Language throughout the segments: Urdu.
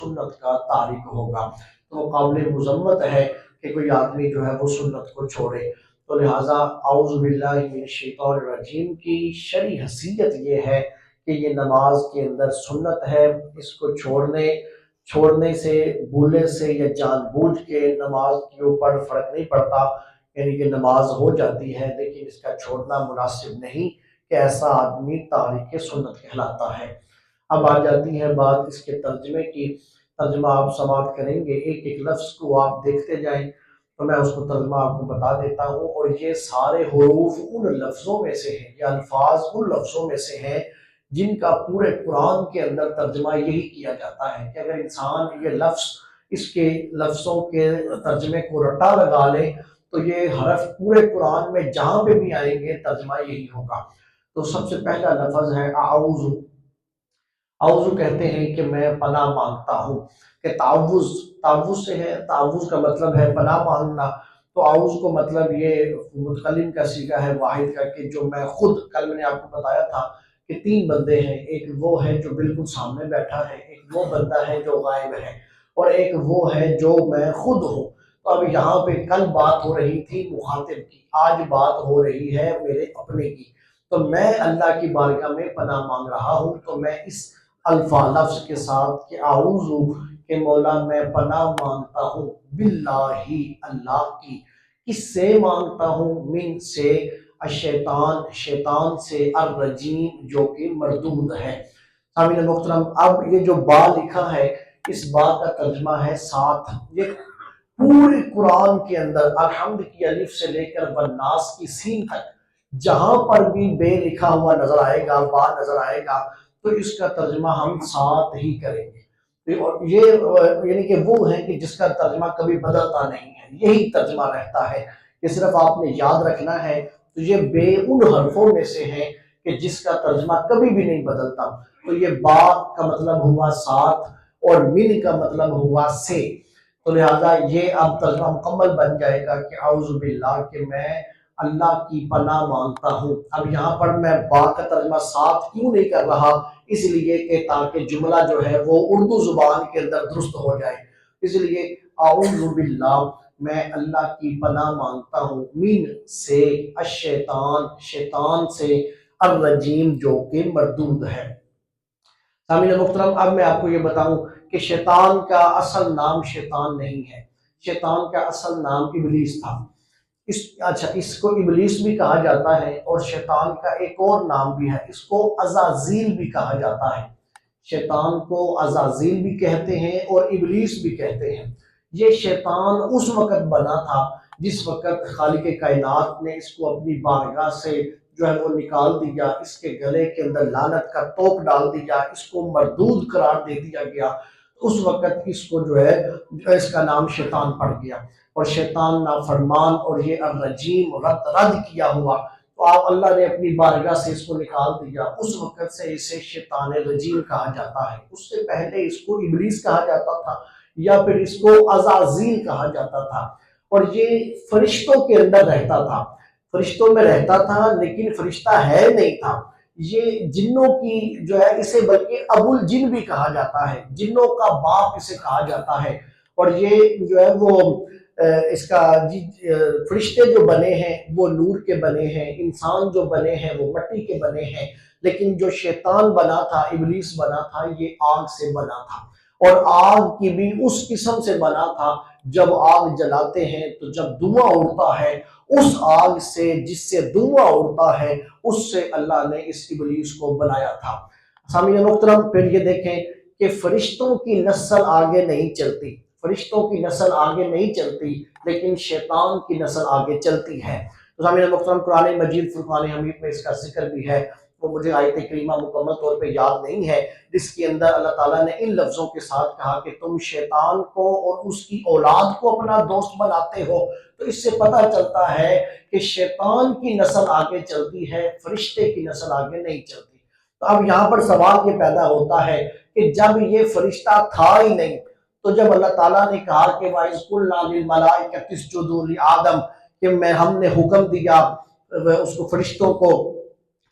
سنت کا تارک ہوگا، تو قابل مذمت ہے کہ کوئی آدمی جو ہے وہ سنت کو چھوڑے۔ تو لہٰذا اعوذ باللہ من الشیطان الرجیم کی شرعی حیثیت یہ ہے کہ یہ نماز کے اندر سنت ہے، اس کو چھوڑنے سے، بھولے سے یا جان بوجھ کے نماز کے اوپر فرق نہیں پڑتا، یعنی کہ نماز ہو جاتی ہے لیکن اس کا چھوڑنا مناسب نہیں کہ ایسا آدمی تارک سنت کہلاتا ہے۔ اب آ جاتی ہے بات اس کے ترجمے کی۔ ترجمہ آپ سماعت کریں گے، ایک ایک لفظ کو آپ دیکھتے جائیں تو میں اس کو ترجمہ آپ کو بتا دیتا ہوں۔ اور یہ سارے حروف ان لفظوں میں سے ہیں، یہ الفاظ ان لفظوں میں سے ہیں جن کا پورے قرآن کے اندر ترجمہ یہی کیا جاتا ہے کہ اگر انسان یہ لفظ، اس کے لفظوں کے ترجمے کو رٹا لگا لے تو یہ حرف پورے قرآن میں جہاں پہ بھی آئیں گے ترجمہ یہی ہوگا۔ تو سب سے پہلا لفظ ہے اعوذ۔ اعوذ کہتے ہیں کہ میں پناہ مانگتا ہوں، کہ تعوذ سے ہے، تعوذ کا مطلب ہے پناہ مانگنا۔ تو اعوذ کو مطلب یہ متکلم کا صیغہ ہے واحد کا، کہ جو میں خود، کل میں نے آپ کو بتایا تھا کہ تین بندے ہیں، ایک وہ ہے جو بالکل سامنے بیٹھا ہے، ایک وہ بندہ ہے جو غائب ہے، اور ایک وہ ہے جو میں خود ہوں۔ تو اب یہاں پہ کل بات ہو رہی تھی مخاطب کی، آج بات ہو رہی ہے میرے اپنے کی۔ تو میں اللہ کی بارگاہ میں پناہ مانگ رہا ہوں، تو میں اس لفظ کے ساتھ کہ اعوذ کہ مولا میں پناہ مانگتا ہوں، باللہ اللہ کی، کس سے مانگتا ہوں؟ من سے، الشیطان شیطان سے، الرجیم جو کہ مردود ہے۔ سامعین محترم، اب یہ جو با لکھا ہے اس با کا ترجمہ ہے ساتھ۔ یہ پورے قرآن کے اندر الحمد کی الف سے لے کر والناس کی سین تک جہاں پر بھی بے لکھا ہوا نظر آئے گا، با نظر آئے گا، تو اس کا ترجمہ ہم ساتھ ہی کریں گے۔ یہ یعنی کہ وہ ہے کہ جس کا ترجمہ کبھی بدلتا نہیں ہے، یہی ترجمہ رہتا ہے، یہ صرف آپ نے یاد رکھنا ہے۔ تو یہ بے ان حرفوں میں سے ہے کہ جس کا ترجمہ کبھی بھی نہیں بدلتا۔ تو یہ با کا مطلب ہوا ساتھ اور من کا مطلب ہوا سے، تو لہذا یہ اب ترجمہ مکمل بن جائے گا کہ اعوذ باللہ کہ میں اللہ کی پناہ مانگتا ہوں۔ اب یہاں پر میں با کا ترجمہ ساتھ کیوں نہیں کر رہا؟ اس لیے کہ تاکہ جملہ جو ہے وہ اردو زبان کے اندر درست ہو جائے، اس لیے اعوذ باللہ میں اللہ کی پناہ مانگتا ہوں، من سے، الشیطان شیطان سے، الرجیم جو کہ مردود ہے۔ سامعین محترم، اب میں آپ کو یہ بتاؤں کہ شیطان کا اصل نام شیطان نہیں ہے، شیطان کا اصل نام ابلیس تھا۔ اس کو ابلیس بھی کہا جاتا ہے، اور شیطان کا ایک اور نام بھی ہے، اس کو عزازیل بھی کہا جاتا ہے۔ شیطان کو عزازیل بھی کہتے ہیں اور ابلیس بھی کہتے ہیں۔ یہ شیطان اس وقت بنا تھا جس وقت خالق کائنات نے اس کو اپنی بارگاہ سے جو ہے وہ نکال دیا، اس کے گلے کے اندر لعنت کا توق ڈال دیا، اس کو مردود قرار دے دیا گیا۔ اس وقت اس کو جو ہے اس کا نام شیطان پڑ گیا، اور شیطان نافرمان اور یہ الرجیم رد کیا ہوا، تو آپ اللہ نے اپنی بارگاہ سے اس کو نکال دیا۔ اس وقت سے اسے شیطان رجیم کہا جاتا ہے۔ اس سے پہلے اس کو ابلیس کہا جاتا تھا، یا پھر اس کو عزازیل کہا جاتا تھا، اور یہ فرشتوں کے اندر رہتا تھا، فرشتوں میں رہتا تھا، لیکن فرشتہ ہے نہیں تھا۔ یہ جنوں کی جو ہے اسے بلکہ ابو الجن بھی کہا جاتا ہے، جنوں کا باپ اسے کہا جاتا ہے۔ اور یہ جو ہے وہ اس کا فرشتے جو بنے ہیں وہ نور کے بنے ہیں، انسان جو بنے ہیں وہ مٹی کے بنے ہیں، لیکن جو شیطان بنا تھا، ابلیس بنا تھا، یہ آگ سے بنا تھا، اور آگ کی بھی اس قسم سے بنا تھا۔ جب آگ جلاتے ہیں تو جب دھواں اڑتا ہے، اس آگ سے جس سے دھواں اڑتا ہے اس سے اللہ نے اس ابلیس کو بنایا تھا۔ سامعین محترم، پھر یہ دیکھیں کہ فرشتوں کی نسل آگے نہیں چلتی، فرشتوں کی نسل آگے نہیں چلتی، لیکن شیطان کی نسل آگے چلتی ہے۔ تو سامعین محترم، قرآن مجید فرقان حمید میں اس کا ذکر بھی ہے، وہ مجھے آیت کریمہ مکمل طور پہ یاد نہیں ہے، جس کے اندر اللہ تعالیٰ نے ان لفظوں کے ساتھ کہا کہ تم شیطان کو اور اس کی اولاد کو اپنا دوست بناتے ہو۔ تو اس سے پتہ چلتا ہے کہ شیطان کی نسل آگے چلتی ہے، فرشتے کی نسل آگے نہیں چلتی۔ تو اب یہاں پر سوال یہ پیدا ہوتا ہے کہ جب یہ فرشتہ تھا ہی نہیں، تو جب اللہ تعالیٰ نے کہا کہ وَإِذْ قُلْنَا لِلْمَلَائِكَةِ اسْجُدُوا لِآدَمَ کہ ہم نے حکم دیا اس کو فرشتوں کو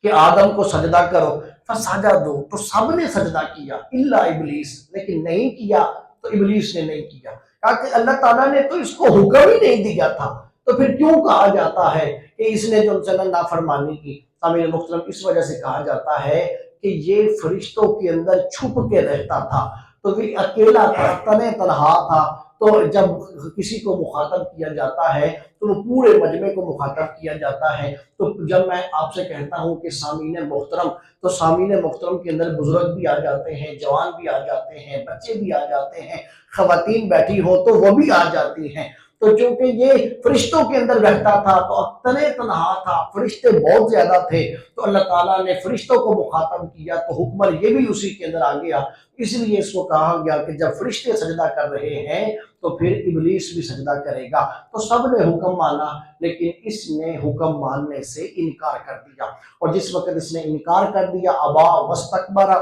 کہ آدم کو سجدہ کرو، فسجدوا تو سب نے سجدہ کیا الا ابلیس لیکن نہیں کیا تو ابلیس نے نہیں کیا، کہا کہ اللہ تعالیٰ نے تو اس کو حکم ہی نہیں دیا تھا، تو پھر کیوں کہا جاتا ہے کہ اس نے جو ان سے نافرمانی کی؟ سامعین محترم اس وجہ سے کہا جاتا ہے کہ یہ فرشتوں کے اندر چھپ کے رہتا تھا، تو یہ اکیلا تھا، تنہ تنہا تھا، تو جب کسی کو مخاطب کیا جاتا ہے تو وہ پورے مجمع کو مخاطب کیا جاتا ہے۔ تو جب میں آپ سے کہتا ہوں کہ سامعین محترم، تو سامعین محترم کے اندر بزرگ بھی آ جاتے ہیں، جوان بھی آ جاتے ہیں، بچے بھی آ جاتے ہیں، خواتین بیٹھی ہو تو وہ بھی آ جاتی ہیں۔ تو چونکہ یہ فرشتوں کے اندر رہتا تھا تو اب تنہ تنہا تھا، فرشتے بہت زیادہ تھے، تو اللہ تعالیٰ نے فرشتوں کو مخاطب کیا تو حکمر یہ بھی اسی کے اندر آ گیا، اس لیے اس کو کہا گیا کہ جب فرشتے سجدہ کر رہے ہیں تو پھر ابلیس بھی سجدہ کرے گا۔ تو سب نے حکم مانا لیکن اس نے حکم ماننے سے انکار کر دیا، اور جس وقت اس نے انکار کر دیا، ابا واستکبر،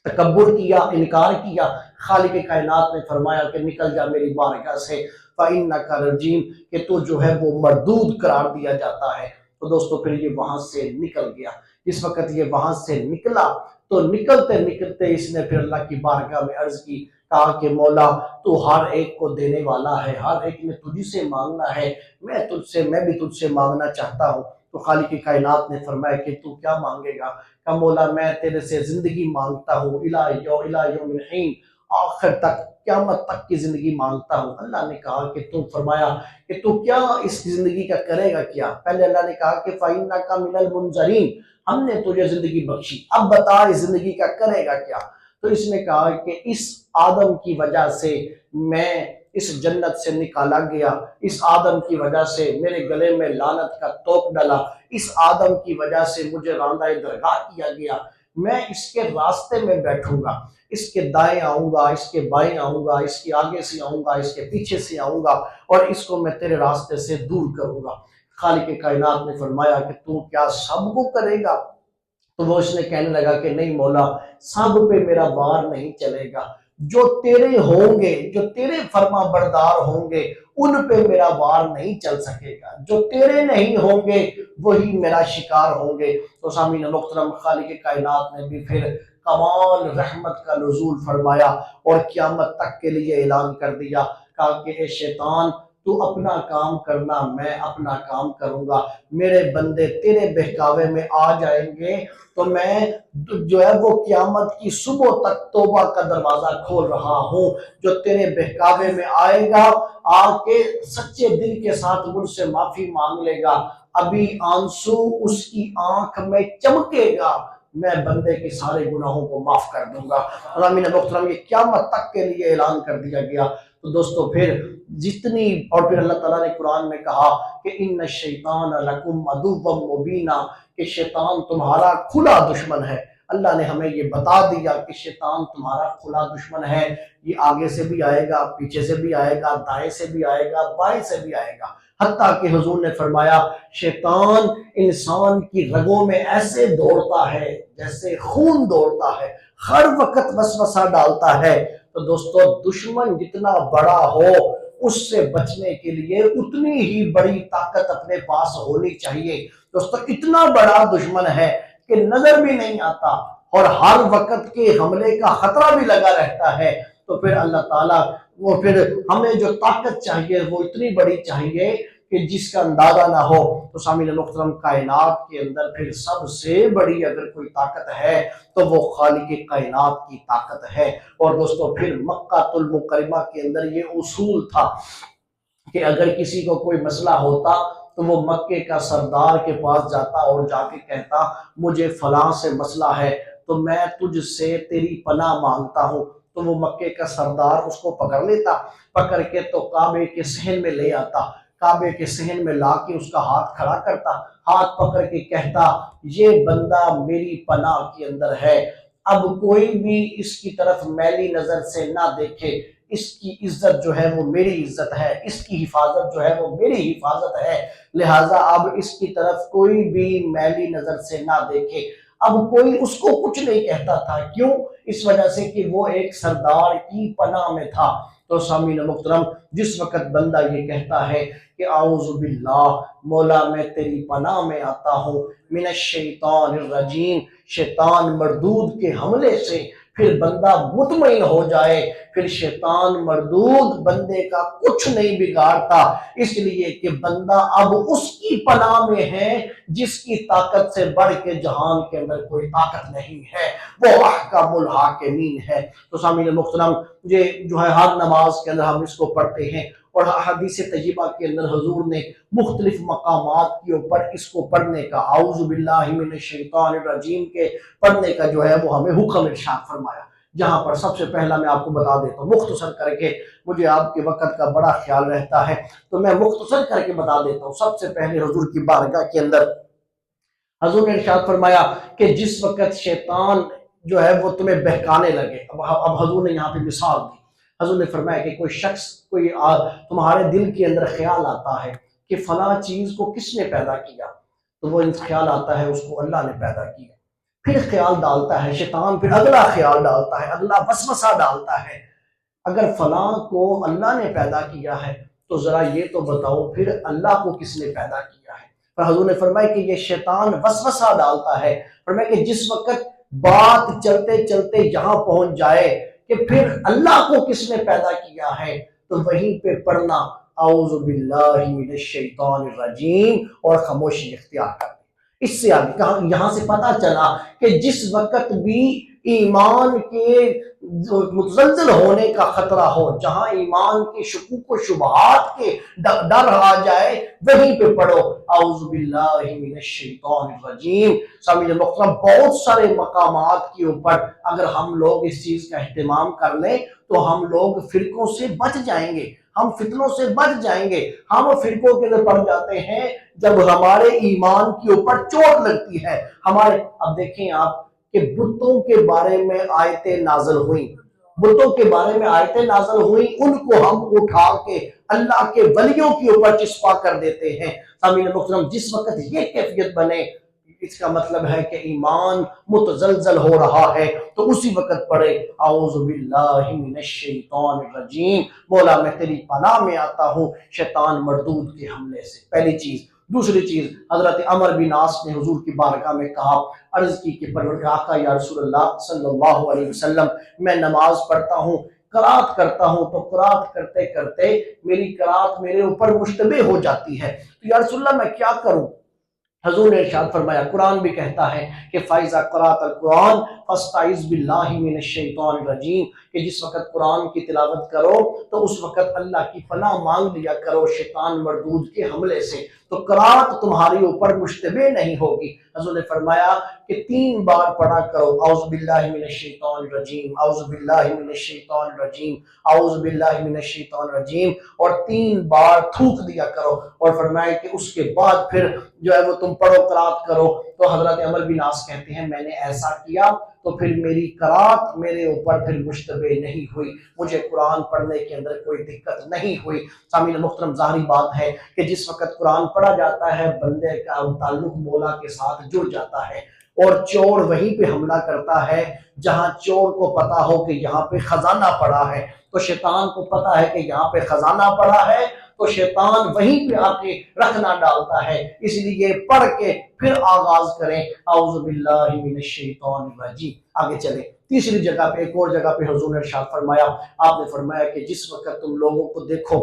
تکبر کیا، انکار کیا، خالق کائنات نے فرمایا کہ نکل جا میری بارگاہ سے، فَإِنَّكَ رَجِيمٌ، کہ تو جو ہے وہ مردود قرار دیا جاتا ہے۔ تو دوستو پھر یہ وہاں سے نکل گیا، جس وقت یہ وہاں سے نکلا تو نکلتے نکلتے اس نے پھر اللہ کی بارگاہ میں عرض کی، کہا کہ مولا تو ہر ایک کو دینے والا ہے، ہر ایک نے تجھ سے مانگنا ہے، میں بھی تجھ سے مانگنا چاہتا ہوں۔ تو خالق کائنات نے فرمایا کہ تو کیا مانگے گا؟ کہ مولا میں تیرے سے زندگی مانگتا ہوں، الہ یوم الحین، آخر تک، قیامت تک کی زندگی مانگتا ہوں۔ اللہ نے کہا کہ تو فرمایا کہ تو کیا اس زندگی کا کرے گا کیا؟ پہلے اللہ نے کہا کہ فَإِنَّكَ مِنَ الْمُنظَرِينَ، ہم نے تجھے زندگی بخشی، اب بتا اس زندگی کا کرے گا کیا؟ تو اس نے کہا کہ اس آدم کی وجہ سے میں اس جنت سے نکالا گیا، اس آدم کی وجہ سے میرے گلے میں لعنت کا توق ڈلا، اس آدم کی وجہ سے مجھے راندہ درگاہ کیا گیا، میں اس کے راستے میں بیٹھوں گا، اس کے دائیں آؤں گا، اس کے بائیں آؤں گا، اس کے آگے سے آؤں گا، اس کے پیچھے سے آؤں گا، اور اس کو میں تیرے راستے سے دور کروں گا۔ خالق کائنات نے فرمایا کہ تو کیا سب کو کرے گا؟ تو وہ اس نے کہنے لگا کہ نہیں مولا، سب پہ میرا وار نہیں چلے گا، جو تیرے ہوں گے، جو تیرے فرما بردار ہوں گے ان پہ میرا وار نہیں چل سکے گا، جو تیرے نہیں ہوں گے وہی میرا شکار ہوں گے۔ تو سامعین محترم خالق کائنات نے بھی پھر کمال رحمت کا نزول فرمایا اور قیامت تک کے لیے اعلان کر دیا، کہا کہ اے شیطان تو اپنا کام کرنا، میں اپنا کام کروں گا، میرے بندے تیرے بہکاوے میں آ جائیں گے تو میں جو ہے وہ قیامت کی صبح تک توبہ کا دروازہ کھول رہا ہوں، جو تیرے بہکاوے میں آئے گا آ کے سچے دل کے ساتھ مجھ سے معافی مانگ لے گا، ابھی آنسو اس کی آنکھ میں چمکے گا، میں بندے کے سارے گناہوں کو معاف کر دوں گا۔ امین محترم یہ قیامت تک کے لیے اعلان کر دیا گیا۔ تو دوستو پھر جتنی، اور پھر اللہ تعالیٰ نے قرآن میں کہا کہ ان الشیطان لکم عدو مبینہ، کہ شیطان تمہارا کھلا دشمن ہے۔ اللہ نے ہمیں یہ بتا دیا کہ شیطان تمہارا کھلا دشمن ہے، یہ آگے سے بھی آئے گا، پیچھے سے بھی آئے گا، دائیں سے بھی آئے گا، بائیں سے بھی آئے گا، حتیٰ کہ حضور نے فرمایا شیطان انسان کی رگوں میں ایسے دوڑتا ہے جیسے خون دوڑتا ہے، ہر وقت وسوسہ ڈالتا ہے۔ تو دوستو دشمن جتنا بڑا ہو اس سے بچنے کے لیے اتنی ہی بڑی طاقت اپنے پاس ہونی چاہیے۔ دوستو اتنا بڑا دشمن ہے کہ نظر بھی نہیں آتا اور ہر وقت کے حملے کا خطرہ بھی لگا رہتا ہے، تو پھر اللہ تعالیٰ وہ پھر ہمیں جو طاقت چاہیے وہ اتنی بڑی چاہیے کہ جس کا اندازہ نہ ہو۔ تو سامعین محترم کائنات کے اندر پھر سب سے بڑی اگر کوئی طاقت ہے تو وہ خالق کائنات کی طاقت ہے۔ اور دوستو پھر مکہ المکرمہ کے اندر یہ اصول تھا کہ اگر کسی کو کوئی مسئلہ ہوتا تو وہ مکے کا سردار کے پاس جاتا اور جا کے کہتا مجھے فلاں سے مسئلہ ہے تو میں تجھ سے تیری پناہ مانگتا ہوں، تو وہ مکے کا سردار اس کو پکڑ لیتا، پکڑ کے تو کعبے کے صحن میں لے آتا، کعبے کے صحن میں لا کے اس کا ہاتھ کھڑا کرتا، ہاتھ پکڑ کے کہتا یہ بندہ میری پناہ کے اندر ہے، اب کوئی بھی اس کی طرف میلی نظر سے نہ دیکھے، اس کی عزت جو ہے وہ میری عزت ہے، اس کی حفاظت جو ہے وہ میری حفاظت ہے، لہٰذا اب اس کی طرف کوئی بھی میلی نظر سے نہ دیکھے۔ اب کوئی اس کو کچھ نہیں کہتا تھا، کیوں؟ اس وجہ سے کہ وہ ایک سردار کی پناہ میں تھا۔ تو سامعین محترم جس وقت بندہ یہ کہتا ہے کہ اعوذ باللہ مولا میں تیری پناہ میں آتا ہوں من الشیطان الرجیم شیطان مردود کے حملے سے، پھر بندہ مطمئن ہو جائے، پھر شیطان مردود بندے کا کچھ نہیں بگاڑتا، اس لیے کہ بندہ اب اس کی پناہ میں ہے جس کی طاقت سے بڑھ کے جہان کے اندر کوئی طاقت نہیں ہے، وہ احکم الحاکمین ہے۔ تو سامعین محترم یہ جو ہے ہر نماز کے اندر ہم اس کو پڑھتے ہیں، اور حدیث طیبہ کے اندر حضور نے مختلف مقامات کے اوپر اس کو پڑھنے کا، اعوذ باللہ من الشیطان الرجیم کے پڑھنے کا جو ہے وہ ہمیں حکم ارشاد فرمایا۔ جہاں پر سب سے پہلا میں آپ کو بتا دیتا ہوں مختصر کر کے، مجھے آپ کے وقت کا بڑا خیال رہتا ہے تو میں مختصر کر کے بتا دیتا ہوں۔ سب سے پہلے حضور کی بارگاہ کے اندر حضور نے ارشاد فرمایا کہ جس وقت شیطان جو ہے وہ تمہیں بہکانے لگے، اب حضور نے یہاں پہ مثال دی، حضور نے فرمایا کہ کوئی شخص تمہارے دل کے اندر خیال آتا ہے کہ فلاں چیز کو کس نے پیدا کیا، تو وہ خیال آتا ہے اس کو اللہ نے پیدا کیا، پھر خیال ڈالتا ہے شیطان، پھر اگلا خیال ڈالتا ہے، اگلا وسوسہ ڈالتا ہے، اگر فلاں کو اللہ نے پیدا کیا ہے تو ذرا یہ تو بتاؤ پھر اللہ کو کس نے پیدا کیا ہے۔ پر حضور نے فرمایا کہ یہ شیطان وسوسہ ڈالتا ہے، فرمایا کہ جس وقت بات چلتے چلتے یہاں پہنچ جائے کہ پھر اللہ کو کس نے پیدا کیا ہے، تو وہیں پہ پڑھنا اعوذ باللہ من الشیطان الرجیم اور خاموشی اختیار کر دی۔ اس سے آگے کہاں یہاں سے پتہ چلا کہ جس وقت بھی ایمان کے متزلزل ہونے کا خطرہ ہو، جہاں ایمان کے شکوک و شبہات کے ڈر آ جائے، وہیں پہ پڑھو اعوذ باللہ من الشیطان الرجیم۔ سامعین محترم بہت سارے مقامات کے اوپر اگر ہم لوگ اس چیز کا اہتمام کر لیں تو ہم لوگ فرقوں سے بچ جائیں گے، ہم فتنوں سے بچ جائیں گے۔ ہم فرقوں کے اندر پڑ جاتے ہیں جب ہمارے ایمان کے اوپر چوٹ لگتی ہے۔ اب دیکھیں آپ کہ بتوں کے بارے میں آیتیں نازل ہوئیں، بتوں کے بارے میں آیتیں نازل ہوئیں، ان کو ہم اٹھا کے اللہ کے ولیوں کے اوپر چسپا کر دیتے ہیں۔ سامعین محترم جس وقت یہ کیفیت بنے، اس کا مطلب ہے کہ ایمان متزلزل ہو رہا ہے، تو اسی وقت پڑھے اعوذ باللہ من الشیطان الرجیم، مولا میں تیری پناہ میں آتا ہوں شیطان مردود کے حملے سے، پہلی چیز۔ دوسری چیز، حضرت عمر بن عاص نے حضور کی بارگاہ میں کہا، عرض کی کہ پروردگار آقا یا رسول اللہ صلی اللہ علیہ وسلم میں نماز پڑھتا ہوں، قرات کرتا ہوں، تو قرات کرتے کرتے میری قرات میرے اوپر مشتبہ ہو جاتی ہے، تو یا رسول اللہ میں کیا کروں؟ حضور نے ارشاد فرمایا، قرآن بھی کہتا ہے کہ فَإِذَا قَرَأْتَ الْقُرْآنَ فَاسْتَعِذْ بِاللَّهِ مِنَ الشَّيْطَانِ الرَّجِيمِ، کہ جس وقت قرآن کی تلاوت کرو تو اس وقت اللہ کی پناہ مانگ لیا کرو شیطان مردود کے حملے سے، تو قرآن تمہاری اوپر مشتبہ نہیں ہوگی۔ حضور نے فرمایا کہ 3 بار پڑھا کرو اعوذ باللہ من الشیطان الرجیم، اعوذ باللہ من الشیطان الرجیم، اعوذ باللہ من الشیطان الرجیم، اور 3 بار تھوک دیا کرو، اور فرمایا کہ اس کے بعد پھر جو ہے وہ تم پڑھو قرات کرو۔ تو حضرت عمر بن عاص کہتے ہیں میں نے ایسا کیا تو پھر میری قرات میرے اوپر پھر مشتبہ نہیں ہوئی، مجھے قرآن پڑھنے کے اندر کوئی دقت نہیں ہوئی۔ سامعین محترم ظاہری بات ہے کہ جس وقت قرآن پڑھا جاتا ہے بندے کا تعلق مولا کے ساتھ جڑ جاتا ہے، اور چور وہیں پہ حملہ کرتا ہے جہاں چور کو پتا ہو کہ یہاں پہ خزانہ پڑا ہے، تو شیطان کو پتا ہے کہ یہاں پہ خزانہ پڑا ہے، تو شیطان وہیں پہ آ کے رکھنا ڈالتا ہے، اس لیے پڑھ کے پھر آغاز کریں اعوذ باللہ من الشیطان الرجیم۔ آگے چلیں تیسری جگہ پہ، ایک اور جگہ پہ حضور نے ارشاد فرمایا، آپ نے فرمایا کہ جس وقت تم لوگوں کو دیکھو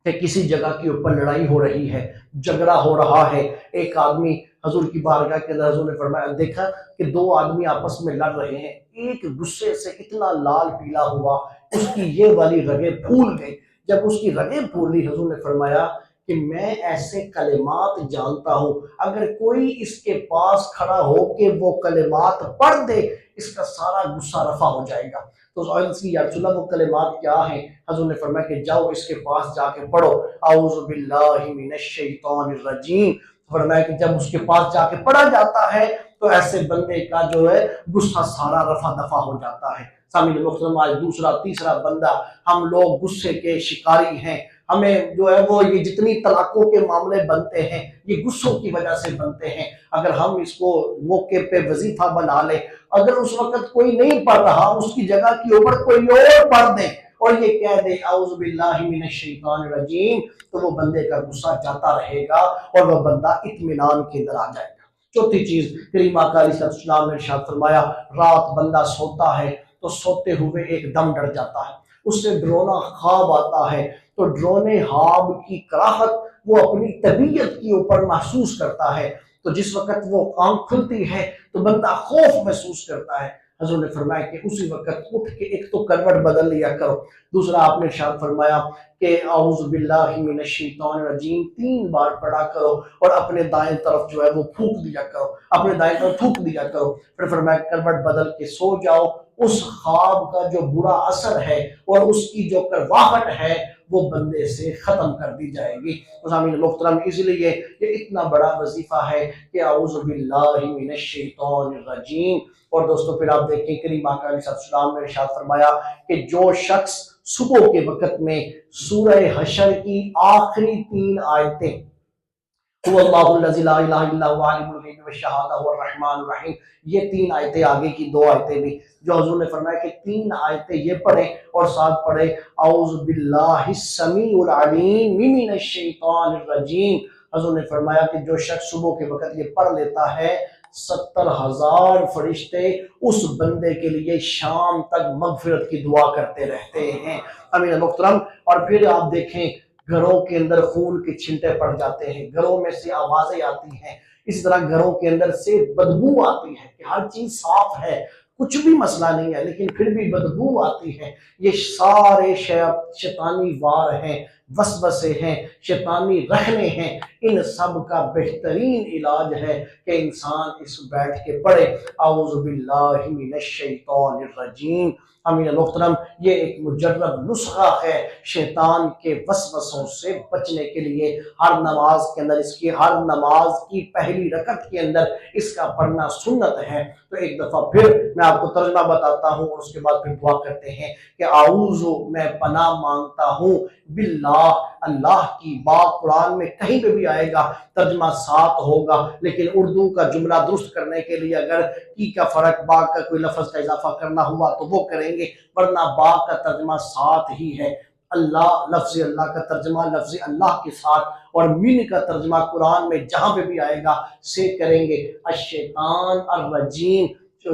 کہ کسی جگہ کے اوپر لڑائی ہو رہی ہے، جھگڑا ہو رہا ہے، ایک آدمی حضور کی بارگاہ کے اندر حضور نے فرمایا دیکھا کہ 2 آدمی آپس میں لڑ رہے ہیں، ایک غصے سے اتنا لال پیلا ہوا اس کی یہ والی رگیں پھول گئی، جب اس کی رگیں پھولی حضور نے فرمایا کہ میں ایسے کلمات جانتا ہوں، اگر کوئی اس کے پاس کھڑا ہو کے وہ کلمات پڑھ دے اس کا سارا غصہ رفع ہو جائے گا۔ تو عرض کی یا رسول اللہ وہ کلمات کیا ہیں؟ حضور نے فرمایا کہ جاؤ اس کے پاس جا کے پڑھو اعوذ باللہ من الشیطان الرجیم۔ فرمایا کہ جب اس کے پاس جا کے پڑھا جاتا ہے تو ایسے بندے کا جو ہے غصہ سارا رفع دفع ہو جاتا ہے۔ سامعین محترم آج دوسرا تیسرا بندہ ہم لوگ غصے کے شکاری ہیں، ہمیں جو ہے وہ یہ جتنی طلاقوں کے معاملے بنتے ہیں یہ غصوں کی وجہ سے بنتے ہیں۔ اگر ہم اس کو موقع پہ وظیفہ بنا لیں، اگر اس وقت کوئی نہیں پڑھ رہا اس کی جگہ کے اوپر کوئی اور پڑھ دے، اور یہ کہہ دے اعوذ باللہ من الشیطان الرجیم، تو وہ بندے کا غصہ جاتا رہے گا اور وہ بندہ اطمینان کے اندر آ جائے گا۔ چوتھی چیز، کریم آقا علیہ السلام نے ارشاد فرمایا، رات بندہ سوتا ہے تو سوتے ہوئے ایک دم ڈر جاتا ہے، اس سے ڈرونا خواب آتا ہے، تو ڈرونے خواب کی کراہت وہ اپنی طبیعت کے اوپر محسوس کرتا ہے، تو جس وقت وہ آنکھ کھلتی ہے تو بندہ خوف محسوس کرتا ہے۔ حضور نے فرمایا کہ اسی وقت اٹھ کے ایک تو کروٹ بدل لیا کرو، دوسرا آپ نے ارشاد فرمایا کہ اعوذ باللہ من الشیطان الرجیم 3 بار پڑھا کرو اور اپنے دائیں طرف جو ہے وہ پھونک دیا کرو، اپنے دائیں طرف تھوک دیا کرو، پھر فرمایا کروٹ بدل کے سو جاؤ، اس خواب کا جو برا اثر ہے اور اس کی جو کرواہٹ ہے وہ بندے سے ختم کر دی جائے گی۔ سامعین محترم، اس لیے یہ اتنا بڑا وظیفہ ہے کہ اعوذ باللہ من الشیطان الرجیم۔ اور دوستو پھر آپ دیکھیں کریم آقا علیہ السلام نے ارشاد فرمایا کہ جو شخص صبح کے وقت میں سورہ حشر کی آخری 3 آیتیں، هو اللہ الذی لا الہ الا هو عالم الغیب والشہادہ هو الرحمن الرحیم، یہ 3 آیتیں، آگے کی 2 آیتیں بھی جو حضور نے فرمایا کہ 3 آیتیں یہ پڑھیں اور ساتھ پڑھیں اعوذ باللہ السمیع العلیم من الشیطان الرجیم۔ حضور نے فرمایا کہ جو شخص صبح کے وقت یہ پڑھ لیتا ہے 70,000 فرشتے اس بندے کے لیے شام تک مغفرت کی دعا کرتے رہتے ہیں۔ امین محترم، اور پھر آپ دیکھیں گھروں کے اندر خون کے چھنٹے پڑ جاتے ہیں، گھروں میں سے آوازیں آتی ہیں، اس طرح گھروں کے اندر سے بدبو آتی ہے کہ ہر چیز صاف ہے، کچھ بھی مسئلہ نہیں ہے لیکن پھر بھی بدبو آتی ہے، یہ سارے شیطانی وار ہیں، وسوسے ہیں، شیطانی رکھنے ہیں۔ ان سب کا بہترین علاج ہے کہ انسان اس بیٹھ کے پڑھے اعوذ باللہ من الشیطان الرجیم۔ امین محترم، یہ ایک مجرب نسخہ ہے شیطان کے وسوسوں سے بچنے کے لیے۔ ہر نماز کے اندر اس کی، ہر نماز کی پہلی رکعت کے اندر اس کا پڑھنا سنت ہے۔ تو ایک دفعہ پھر میں آپ کو ترجمہ بتاتا ہوں اور اس کے بعد پھر دعا کرتے ہیں کہ اعوذ، میں پناہ مانگتا ہوں، باللہ، اللہ کی بات قرآن میں کہیں پہ بھی آئے گا ترجمہ ساتھ ہوگا، لیکن اردو کا جملہ درست کرنے کے لیے اگر کی کا فرق با کا کوئی لفظ کا اضافہ کرنا ہوا تو وہ کریں گے، ورنہ با کا ترجمہ ساتھ ہی ہے۔ اللہ، لفظ اللہ کا ترجمہ لفظ اللہ کے ساتھ، اور من کا ترجمہ قرآن میں جہاں پہ بھی آئے گا سے کریں گے۔ الشیطان الرجیم،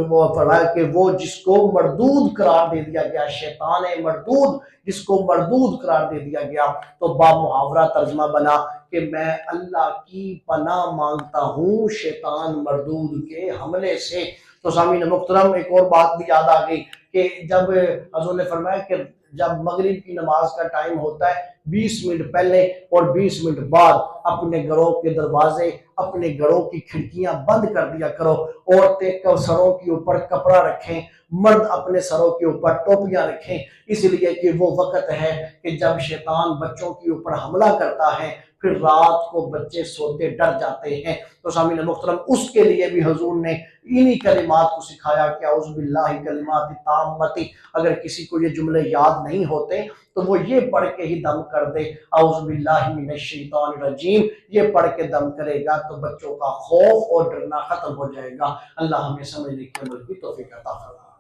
وہ فرمایا کہ وہ جس کو مردود قرار دے دیا گیا، شیطان مردود جس کو مردود قرار دے دیا گیا، تو با محاورہ ترجمہ بنا کہ میں اللہ کی پناہ مانگتا ہوں شیطان مردود کے حملے سے۔ تو سامعین محترم، ایک اور بات بھی یاد آ گئی کہ جب حضور نے فرمایا کہ جب مغرب کی نماز کا ٹائم ہوتا ہے 20 منٹ پہلے اور 20 منٹ بعد اپنے گھروں کے دروازے، اپنے گھروں کی کھڑکیاں بند کر دیا کرو، عورتیں سروں کے اوپر کپڑا رکھیں، مرد اپنے سروں کے اوپر ٹوپیاں رکھیں، اس لیے کہ وہ وقت ہے کہ جب شیطان بچوں کے اوپر حملہ کرتا ہے، پھر رات کو بچے سوتے ڈر جاتے ہیں۔ تو سامعین محترم، اس کے لیے بھی حضور نے انہی کلمات کو سکھایا کہ اعوذ باللہ کلمات التامۃ۔ اگر کسی کو یہ جملے یاد نہیں ہوتے تو وہ یہ پڑھ کے ہی دم کر دے اعوذ باللہ من الشیطان الرجیم، یہ پڑھ کے دم کرے گا تو بچوں کا خوف اور ڈرنا ختم ہو جائے گا۔ اللہ ہمیں سمجھنے کی عمل کی توفیق عطا فرمائے۔